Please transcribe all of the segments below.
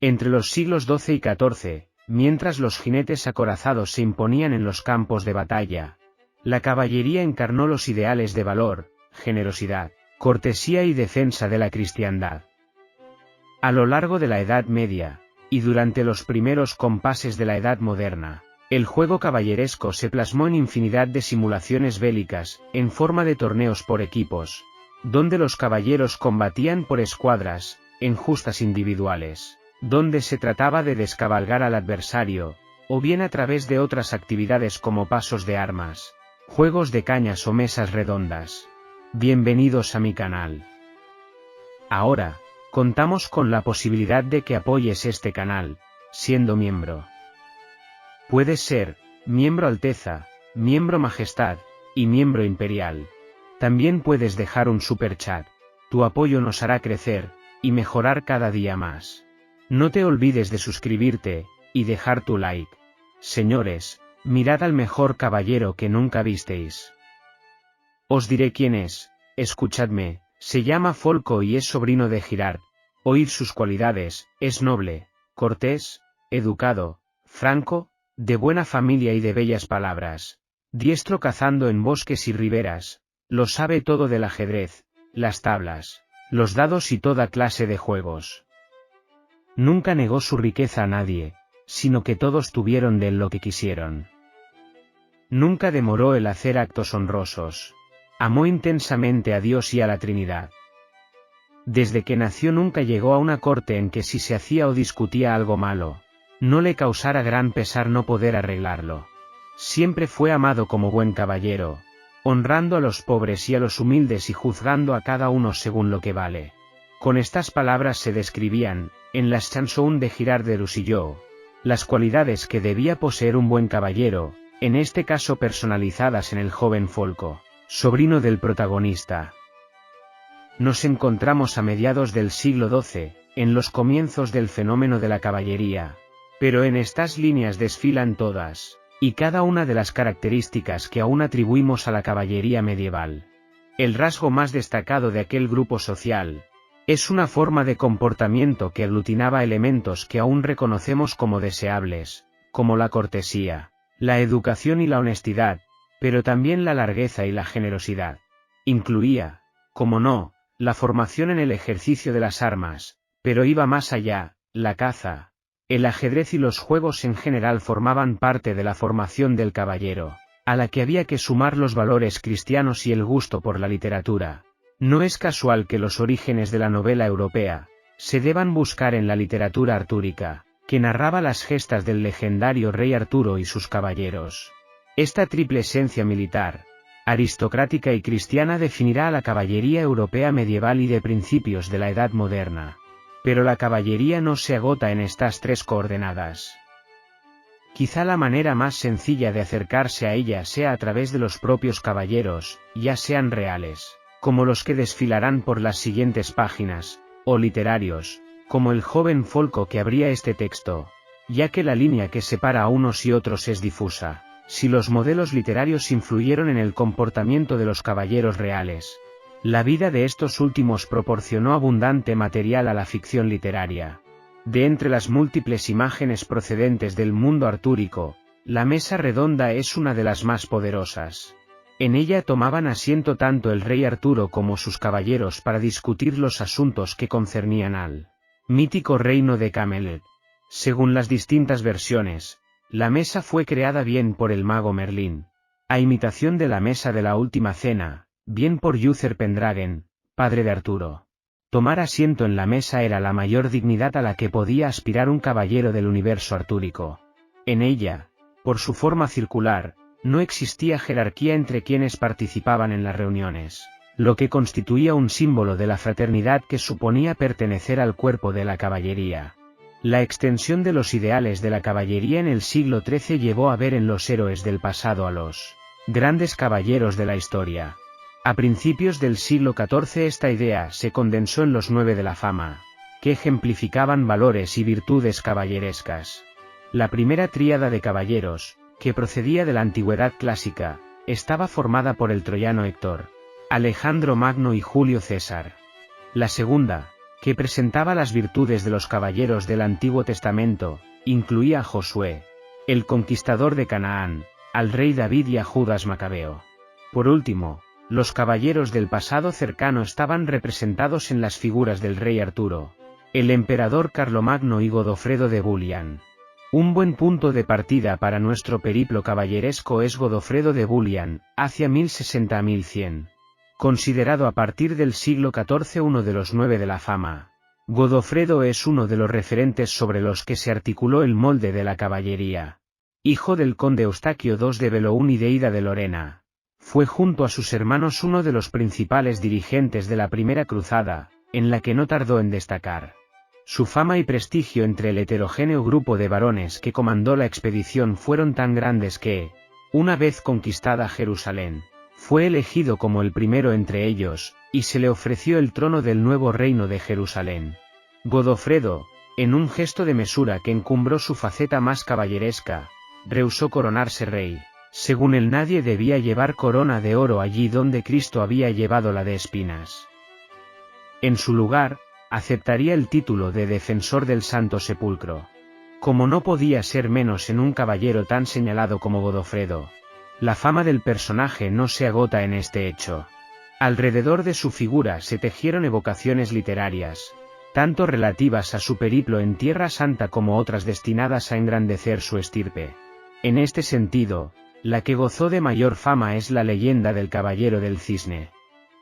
Entre los siglos XII y XIV, mientras los jinetes acorazados se imponían en los campos de batalla, la caballería encarnó los ideales de valor, generosidad, cortesía y defensa de la cristiandad. A lo largo de la Edad Media, y durante los primeros compases de la Edad Moderna, el juego caballeresco se plasmó en infinidad de simulaciones bélicas, en forma de torneos por equipos, donde los caballeros combatían por escuadras, en justas individuales, donde se trataba de descabalgar al adversario, o bien a través de otras actividades como pasos de armas, juegos de cañas o mesas redondas. Bienvenidos a mi canal. Ahora, contamos con la posibilidad de que apoyes este canal, siendo miembro. Puedes ser miembro Alteza, miembro Majestad, y miembro Imperial. También puedes dejar un super chat. Tu apoyo nos hará crecer y mejorar cada día más. No te olvides de suscribirte y dejar tu like. Señores, mirad al mejor caballero que nunca visteis. Os diré quién es, escuchadme, se llama Folco y es sobrino de Girard. Oíd sus cualidades, es noble, cortés, educado, franco, de buena familia y de bellas palabras, diestro cazando en bosques y riberas, lo sabe todo del ajedrez, las tablas, los dados y toda clase de juegos. Nunca negó su riqueza a nadie, sino que todos tuvieron de él lo que quisieron. Nunca demoró el hacer actos honrosos. Amó intensamente a Dios y a la Trinidad. Desde que nació nunca llegó a una corte en que si se hacía o discutía algo malo, no le causara gran pesar no poder arreglarlo. Siempre fue amado como buen caballero, honrando a los pobres y a los humildes y juzgando a cada uno según lo que vale. Con estas palabras se describían, en las chansons de Girard de Roussillon, las cualidades que debía poseer un buen caballero, en este caso personalizadas en el joven Folco, sobrino del protagonista. Nos encontramos a mediados del siglo XII, en los comienzos del fenómeno de la caballería, pero en estas líneas desfilan todas, y cada una de las características que aún atribuimos a la caballería medieval. El rasgo más destacado de aquel grupo social, es una forma de comportamiento que aglutinaba elementos que aún reconocemos como deseables, como la cortesía, la educación y la honestidad, pero también la largueza y la generosidad. Incluía, como no, la formación en el ejercicio de las armas, pero iba más allá, la caza, el ajedrez y los juegos en general formaban parte de la formación del caballero, a la que había que sumar los valores cristianos y el gusto por la literatura. No es casual que los orígenes de la novela europea se deban buscar en la literatura artúrica, que narraba las gestas del legendario rey Arturo y sus caballeros. Esta triple esencia militar, aristocrática y cristiana definirá a la caballería europea medieval y de principios de la Edad Moderna. Pero la caballería no se agota en estas tres coordenadas. Quizá la manera más sencilla de acercarse a ella sea a través de los propios caballeros, ya sean reales, como los que desfilarán por las siguientes páginas, o literarios, como el joven Folco que abría este texto, ya que la línea que separa a unos y otros es difusa. Si los modelos literarios influyeron en el comportamiento de los caballeros reales, la vida de estos últimos proporcionó abundante material a la ficción literaria. De entre las múltiples imágenes procedentes del mundo artúrico, la mesa redonda es una de las más poderosas. En ella tomaban asiento tanto el rey Arturo como sus caballeros para discutir los asuntos que concernían al mítico reino de Camelot. Según las distintas versiones, la mesa fue creada bien por el mago Merlín, a imitación de la mesa de la última cena, bien por Uther Pendragon, padre de Arturo. Tomar asiento en la mesa era la mayor dignidad a la que podía aspirar un caballero del universo artúrico. En ella, por su forma circular, no existía jerarquía entre quienes participaban en las reuniones, lo que constituía un símbolo de la fraternidad que suponía pertenecer al cuerpo de la caballería. La extensión de los ideales de la caballería en el siglo XIII llevó a ver en los héroes del pasado a los grandes caballeros de la historia. A principios del siglo XIV esta idea se condensó en los 9 de la fama, que ejemplificaban valores y virtudes caballerescas. La primera tríada de caballeros, que procedía de la antigüedad clásica, estaba formada por el troyano Héctor, Alejandro Magno y Julio César. La segunda, que presentaba las virtudes de los caballeros del Antiguo Testamento, incluía a Josué, el conquistador de Canaán, al rey David y a Judas Macabeo. Por último, los caballeros del pasado cercano estaban representados en las figuras del rey Arturo, el emperador Carlomagno y Godofredo de Bullian. Un buen punto de partida para nuestro periplo caballeresco es Godofredo de Bullian, hacia 1060 a 1100. Considerado a partir del siglo XIV uno de los 9 de la fama, Godofredo es uno de los referentes sobre los que se articuló el molde de la caballería. Hijo del conde Eustaquio II de Beloún y de Ida de Lorena, fue junto a sus hermanos uno de los principales dirigentes de la Primera Cruzada, en la que no tardó en destacar. Su fama y prestigio entre el heterogéneo grupo de varones que comandó la expedición fueron tan grandes que, una vez conquistada Jerusalén, fue elegido como el primero entre ellos, y se le ofreció el trono del nuevo reino de Jerusalén. Godofredo, en un gesto de mesura que encumbró su faceta más caballeresca, rehusó coronarse rey. Según él, nadie debía llevar corona de oro allí donde Cristo había llevado la de espinas. En su lugar, aceptaría el título de defensor del Santo Sepulcro. Como no podía ser menos en un caballero tan señalado como Godofredo, la fama del personaje no se agota en este hecho. Alrededor de su figura se tejieron evocaciones literarias, tanto relativas a su periplo en Tierra Santa como otras destinadas a engrandecer su estirpe. En este sentido, la que gozó de mayor fama es la leyenda del Caballero del Cisne.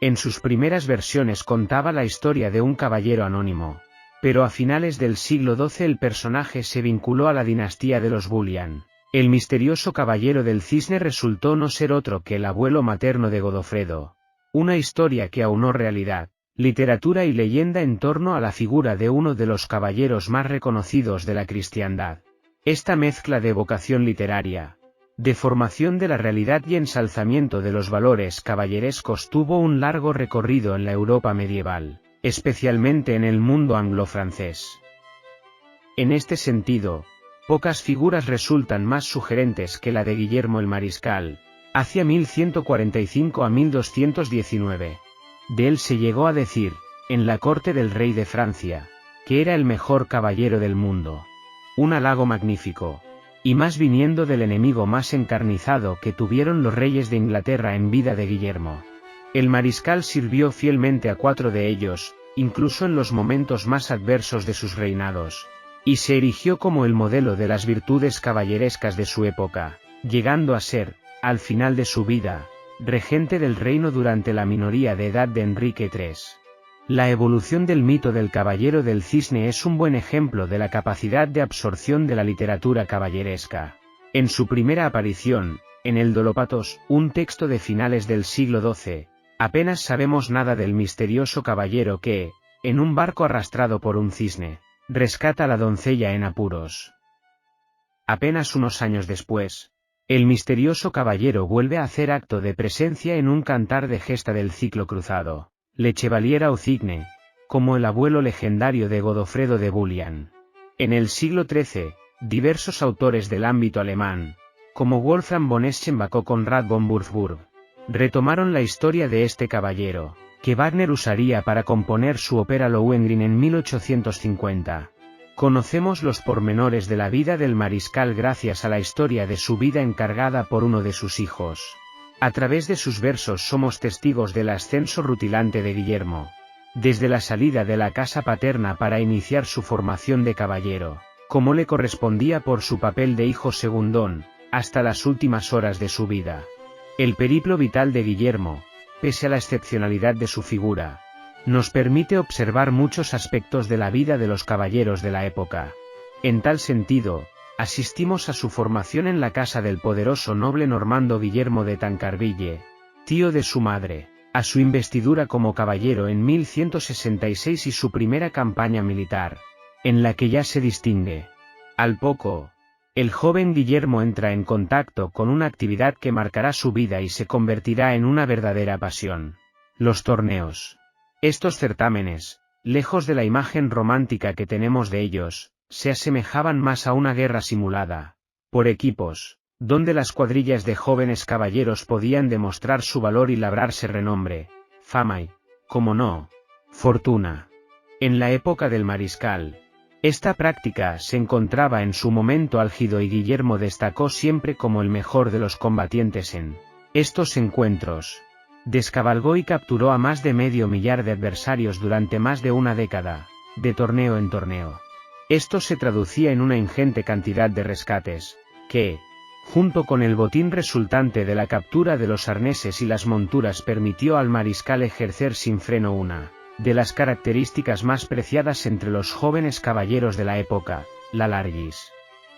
En sus primeras versiones contaba la historia de un caballero anónimo, pero a finales del siglo XII el personaje se vinculó a la dinastía de los Bullian. El misterioso Caballero del Cisne resultó no ser otro que el abuelo materno de Godofredo, una historia que aunó realidad, literatura y leyenda en torno a la figura de uno de los caballeros más reconocidos de la cristiandad. Esta mezcla de evocación literaria, deformación de la realidad y ensalzamiento de los valores caballerescos tuvo un largo recorrido en la Europa medieval, especialmente en el mundo anglo-francés. En este sentido, pocas figuras resultan más sugerentes que la de Guillermo el Mariscal, hacia 1145 a 1219. De él se llegó a decir, en la corte del rey de Francia, que era el mejor caballero del mundo. Un halago magnífico, y más viniendo del enemigo más encarnizado que tuvieron los reyes de Inglaterra en vida de Guillermo. El mariscal sirvió fielmente a 4 de ellos, incluso en los momentos más adversos de sus reinados, y se erigió como el modelo de las virtudes caballerescas de su época, llegando a ser, al final de su vida, regente del reino durante la minoría de edad de Enrique III. La evolución del mito del Caballero del Cisne es un buen ejemplo de la capacidad de absorción de la literatura caballeresca. En su primera aparición, en el Dolopatos, un texto de finales del siglo XII, apenas sabemos nada del misterioso caballero que, en un barco arrastrado por un cisne, rescata a la doncella en apuros. Apenas unos años después, el misterioso caballero vuelve a hacer acto de presencia en un cantar de gesta del ciclo cruzado, Le Chevalier au Cygne, como el abuelo legendario de Godofredo de Bullian. En el siglo XIII, diversos autores del ámbito alemán, como Wolfram von Eschenbach o Conrad von Würzburg, retomaron la historia de este caballero, que Wagner usaría para componer su ópera Lohengrin en 1850. Conocemos los pormenores de la vida del mariscal gracias a la historia de su vida encargada por uno de sus hijos. A través de sus versos somos testigos del ascenso rutilante de Guillermo, desde la salida de la casa paterna para iniciar su formación de caballero, como le correspondía por su papel de hijo segundón, hasta las últimas horas de su vida. El periplo vital de Guillermo, pese a la excepcionalidad de su figura, nos permite observar muchos aspectos de la vida de los caballeros de la época. En tal sentido, asistimos a su formación en la casa del poderoso noble normando Guillermo de Tancarville, tío de su madre, a su investidura como caballero en 1166 y su primera campaña militar, en la que ya se distingue. Al poco, el joven Guillermo entra en contacto con una actividad que marcará su vida y se convertirá en una verdadera pasión: los torneos. Estos certámenes, lejos de la imagen romántica que tenemos de ellos, se asemejaban más a una guerra simulada, por equipos, donde las cuadrillas de jóvenes caballeros podían demostrar su valor y labrarse renombre, fama y, como no, fortuna. En la época del mariscal, esta práctica se encontraba en su momento álgido y Guillermo destacó siempre como el mejor de los combatientes en estos encuentros. Descabalgó y capturó a más de medio millar de adversarios durante más de una década, de torneo en torneo. Esto se traducía en una ingente cantidad de rescates, que, junto con el botín resultante de la captura de los arneses y las monturas, permitió al mariscal ejercer sin freno una de las características más preciadas entre los jóvenes caballeros de la época, la larguis.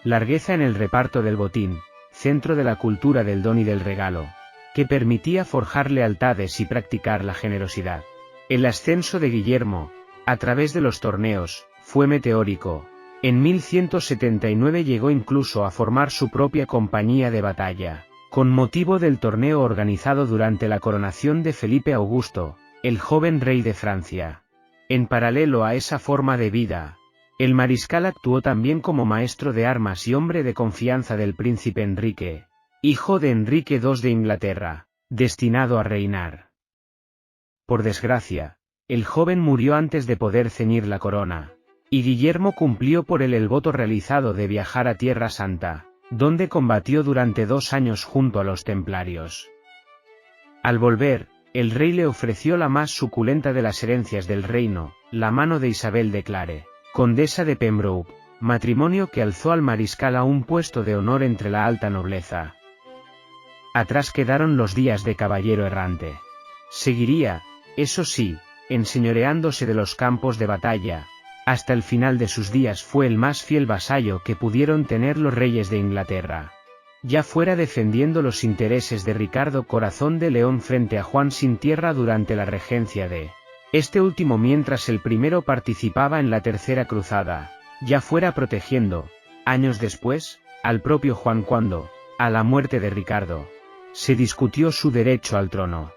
Largueza en el reparto del botín, centro de la cultura del don y del regalo, que permitía forjar lealtades y practicar la generosidad. El ascenso de Guillermo, a través de los torneos, fue meteórico. En 1179 llegó incluso a formar su propia compañía de batalla, con motivo del torneo organizado durante la coronación de Felipe Augusto, el joven rey de Francia. En paralelo a esa forma de vida, el mariscal actuó también como maestro de armas y hombre de confianza del príncipe Enrique, hijo de Enrique II de Inglaterra, destinado a reinar. Por desgracia, el joven murió antes de poder ceñir la corona, y Guillermo cumplió por él el voto realizado de viajar a Tierra Santa, donde combatió durante 2 años junto a los templarios. Al volver, el rey le ofreció la más suculenta de las herencias del reino, la mano de Isabel de Clare, condesa de Pembroke, matrimonio que alzó al mariscal a un puesto de honor entre la alta nobleza. Atrás quedaron los días de caballero errante. Seguiría, eso sí, enseñoreándose de los campos de batalla. Hasta el final de sus días fue el más fiel vasallo que pudieron tener los reyes de Inglaterra. Ya fuera defendiendo los intereses de Ricardo Corazón de León frente a Juan Sin Tierra durante la regencia de este último, mientras el primero participaba en la Tercera Cruzada, ya fuera protegiendo, años después, al propio Juan cuando, a la muerte de Ricardo, se discutió su derecho al trono.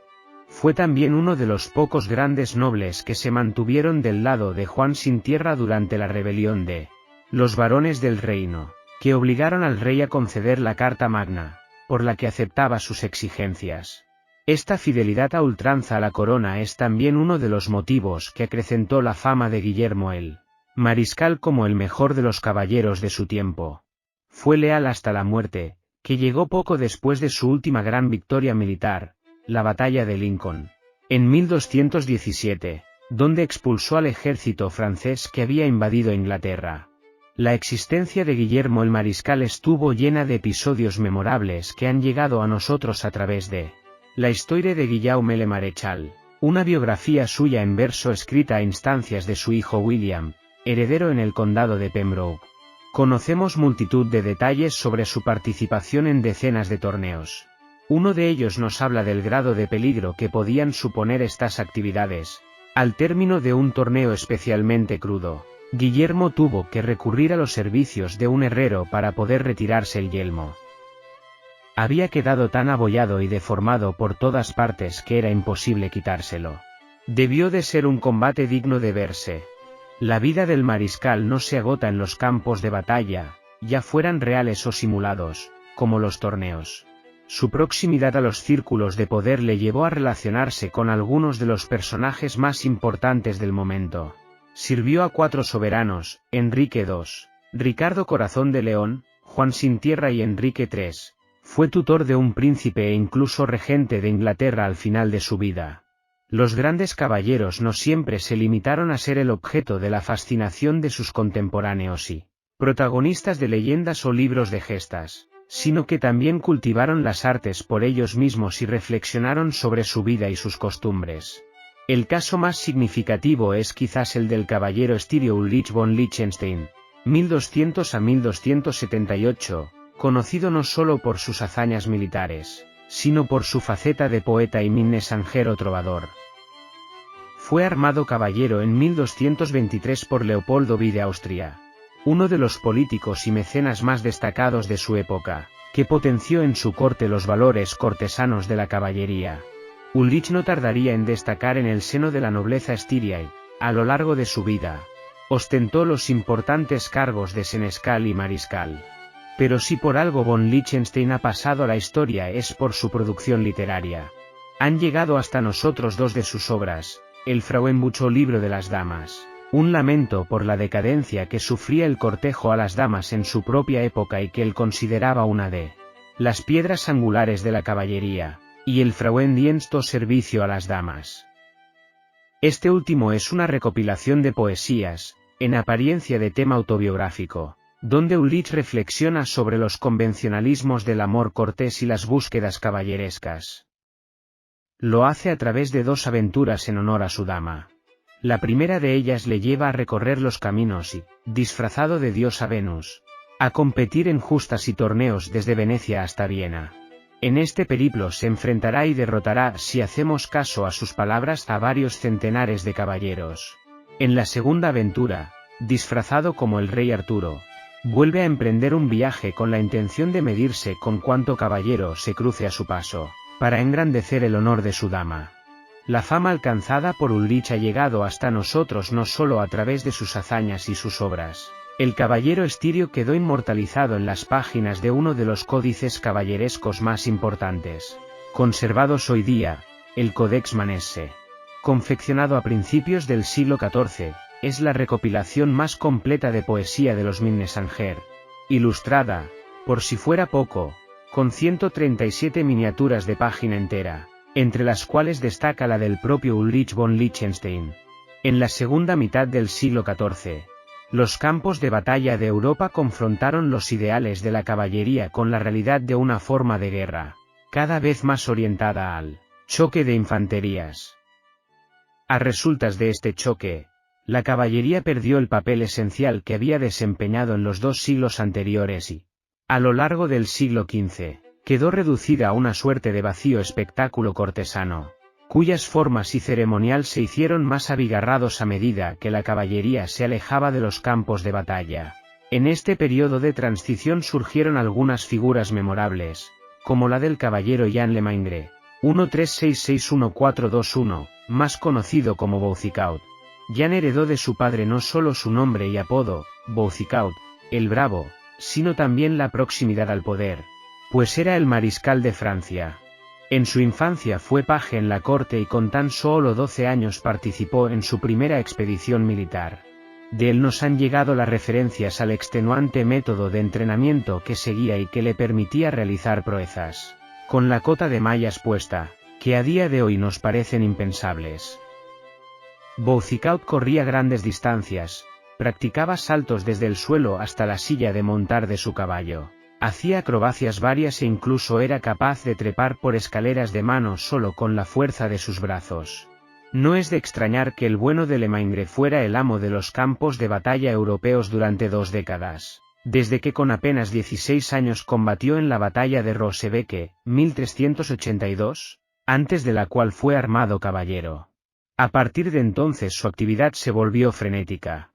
Fue también uno de los pocos grandes nobles que se mantuvieron del lado de Juan Sin Tierra durante la rebelión de los varones del reino, que obligaron al rey a conceder la Carta Magna, por la que aceptaba sus exigencias. Esta fidelidad a ultranza a la corona es también uno de los motivos que acrecentó la fama de Guillermo el mariscal como el mejor de los caballeros de su tiempo. Fue leal hasta la muerte, que llegó poco después de su última gran victoria militar, la batalla de Lincoln, en 1217, donde expulsó al ejército francés que había invadido Inglaterra. La existencia de Guillermo el Mariscal estuvo llena de episodios memorables que han llegado a nosotros a través de la historia de Guillaume le Maréchal, una biografía suya en verso escrita a instancias de su hijo William, heredero en el condado de Pembroke. Conocemos multitud de detalles sobre su participación en decenas de torneos. Uno de ellos nos habla del grado de peligro que podían suponer estas actividades. Al término de un torneo especialmente crudo, Guillermo tuvo que recurrir a los servicios de un herrero para poder retirarse el yelmo. Había quedado tan abollado y deformado por todas partes que era imposible quitárselo. Debió de ser un combate digno de verse. La vida del mariscal no se agota en los campos de batalla, ya fueran reales o simulados, como los torneos. Su proximidad a los círculos de poder le llevó a relacionarse con algunos de los personajes más importantes del momento. Sirvió a 4 soberanos, Enrique II, Ricardo Corazón de León, Juan Sin Tierra y Enrique III. Fue tutor de un príncipe e incluso regente de Inglaterra al final de su vida. Los grandes caballeros no siempre se limitaron a ser el objeto de la fascinación de sus contemporáneos y protagonistas de leyendas o libros de gestas, sino que también cultivaron las artes por ellos mismos y reflexionaron sobre su vida y sus costumbres. El caso más significativo es quizás el del caballero Styria Ulrich von Liechtenstein, 1200 a 1278, conocido no solo por sus hazañas militares, sino por su faceta de poeta y minnesänger o trovador. Fue armado caballero en 1223 por Leopoldo I de Austria, uno de los políticos y mecenas más destacados de su época, que potenció en su corte los valores cortesanos de la caballería. Ulrich no tardaría en destacar en el seno de la nobleza estiria y, a lo largo de su vida, Ostentó los importantes cargos de senescal y mariscal. Pero si por algo von Liechtenstein ha pasado a la historia es por su producción literaria. Han llegado hasta nosotros dos de sus obras, el Frauenbuch libro de las damas, un lamento por la decadencia que sufría el cortejo a las damas en su propia época y que él consideraba una de las piedras angulares de la caballería, y el Frauendienst o servicio a las damas. Este último es una recopilación de poesías, en apariencia de tema autobiográfico, donde Ulrich reflexiona sobre los convencionalismos del amor cortés y las búsquedas caballerescas. Lo hace a través de dos aventuras en honor a su dama. La primera de ellas le lleva a recorrer los caminos y, disfrazado de diosa Venus, a competir en justas y torneos desde Venecia hasta Viena. En este periplo se enfrentará y derrotará, si hacemos caso a sus palabras, a varios centenares de caballeros. En la segunda aventura, disfrazado como el rey Arturo, vuelve a emprender un viaje con la intención de medirse con cuanto caballero se cruce a su paso, para engrandecer el honor de su dama. La fama alcanzada por Ulrich ha llegado hasta nosotros no solo a través de sus hazañas y sus obras. El caballero Estirio quedó inmortalizado en las páginas de uno de los códices caballerescos más importantes, conservados hoy día, el Codex Manesse. Confeccionado a principios del siglo XIV, es la recopilación más completa de poesía de los Minnesänger, ilustrada, por si fuera poco, con 137 miniaturas de página entera, entre las cuales destaca la del propio Ulrich von Liechtenstein. En la segunda mitad del siglo XIV, los campos de batalla de Europa confrontaron los ideales de la caballería con la realidad de una forma de guerra, cada vez más orientada al choque de infanterías. A resultas de este choque, la caballería perdió el papel esencial que había desempeñado en los 2 siglos anteriores y, a lo largo del siglo XV, quedó reducida a una suerte de vacío espectáculo cortesano, cuyas formas y ceremonial se hicieron más abigarrados a medida que la caballería se alejaba de los campos de batalla. En este periodo de transición surgieron algunas figuras memorables, como la del caballero Jan Lemaingre, 13661421, más conocido como Boucicaut. Jan heredó de su padre no solo su nombre y apodo, Boucicaut, el Bravo, sino también la proximidad al poder, pues era el mariscal de Francia. En su infancia fue paje en la corte y con tan solo 12 años participó en su primera expedición militar. De él nos han llegado las referencias al extenuante método de entrenamiento que seguía y que le permitía realizar proezas, con la cota de mallas puesta, que a día de hoy nos parecen impensables. Boucicaut corría grandes distancias, practicaba saltos desde el suelo hasta la silla de montar de su caballo, hacía acrobacias varias e incluso era capaz de trepar por escaleras de mano solo con la fuerza de sus brazos. No es de extrañar que el bueno de Lemaingre fuera el amo de los campos de batalla europeos durante 2 décadas, desde que con apenas 16 años combatió en la batalla de Rosebeke, 1382, antes de la cual fue armado caballero. A partir de entonces su actividad se volvió frenética.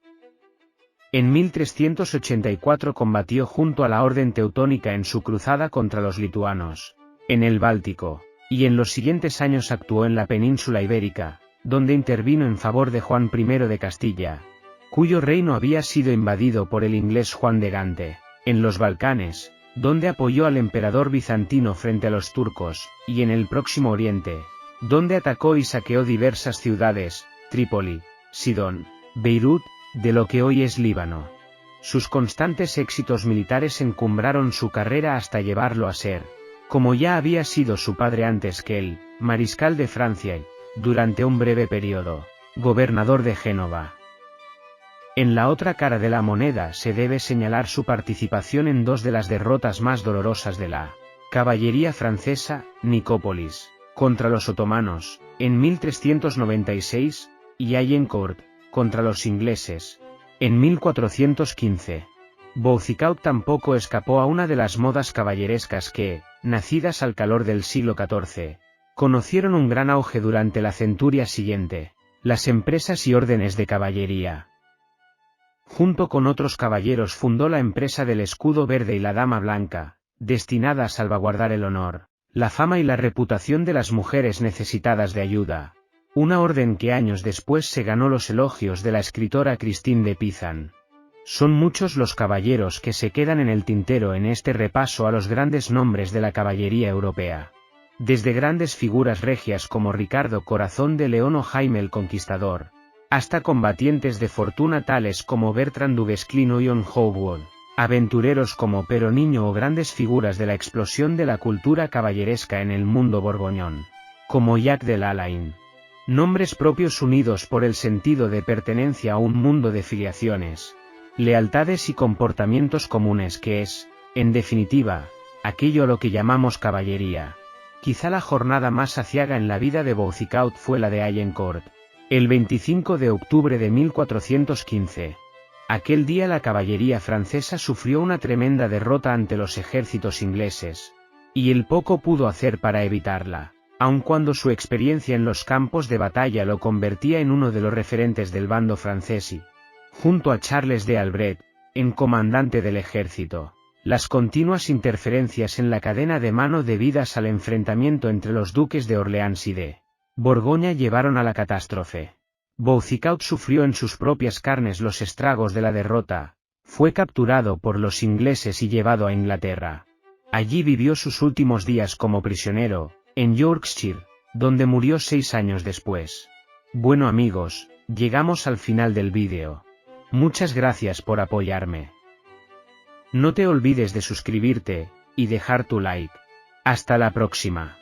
En 1384 combatió junto a la Orden Teutónica en su cruzada contra los lituanos, en el Báltico, y en los siguientes años actuó en la península ibérica, donde intervino en favor de Juan I de Castilla, cuyo reino había sido invadido por el inglés Juan de Gante, en los Balcanes, donde apoyó al emperador bizantino frente a los turcos, y en el Próximo Oriente, donde atacó y saqueó diversas ciudades, Trípoli, Sidón, Beirut, de lo que hoy es Líbano. Sus constantes éxitos militares encumbraron su carrera hasta llevarlo a ser, como ya había sido su padre antes que él, mariscal de Francia y, durante un breve periodo, gobernador de Génova. En la otra cara de la moneda se debe señalar su participación en 2 de las derrotas más dolorosas de la caballería francesa, Nicópolis, contra los otomanos, en 1396, y Agincourt, contra los ingleses, en 1415. Boucicaut tampoco escapó a una de las modas caballerescas que, nacidas al calor del siglo XIV, conocieron un gran auge durante la centuria siguiente, las empresas y órdenes de caballería. Junto con otros caballeros fundó la empresa del escudo verde y la dama blanca, destinada a salvaguardar el honor, la fama y la reputación de las mujeres necesitadas de ayuda. una orden que años después se ganó los elogios de la escritora Christine de Pizan. Son muchos los caballeros que se quedan en el tintero en este repaso a los grandes nombres de la caballería europea. Desde grandes figuras regias como Ricardo Corazón de León o Jaime el Conquistador, hasta combatientes de fortuna tales como Bertrand du Guesclin o John Howard, aventureros como Pero Niño o grandes figuras de la explosión de la cultura caballeresca en el mundo borgoñón, como Jacques de Lalaing. Nombres propios unidos por el sentido de pertenencia a un mundo de filiaciones, lealtades y comportamientos comunes que es, en definitiva, aquello a lo que llamamos caballería. Quizá la jornada más aciaga en la vida de Boucicaut fue la de Agincourt, el 25 de octubre de 1415. Aquel día la caballería francesa sufrió una tremenda derrota ante los ejércitos ingleses, y él poco pudo hacer para evitarla, aun cuando su experiencia en los campos de batalla lo convertía en uno de los referentes del bando francés y, junto a Charles de Albret, en comandante del ejército, las continuas interferencias en la cadena de mano debidas al enfrentamiento entre los duques de Orleans y de Borgoña llevaron a la catástrofe. Boucicaut sufrió en sus propias carnes los estragos de la derrota, fue capturado por los ingleses y llevado a Inglaterra. Allí vivió sus últimos días como prisionero, en Yorkshire, donde murió 6 años después. Bueno amigos, llegamos al final del vídeo. Muchas gracias por apoyarme. No te olvides de suscribirte y dejar tu like. Hasta la próxima.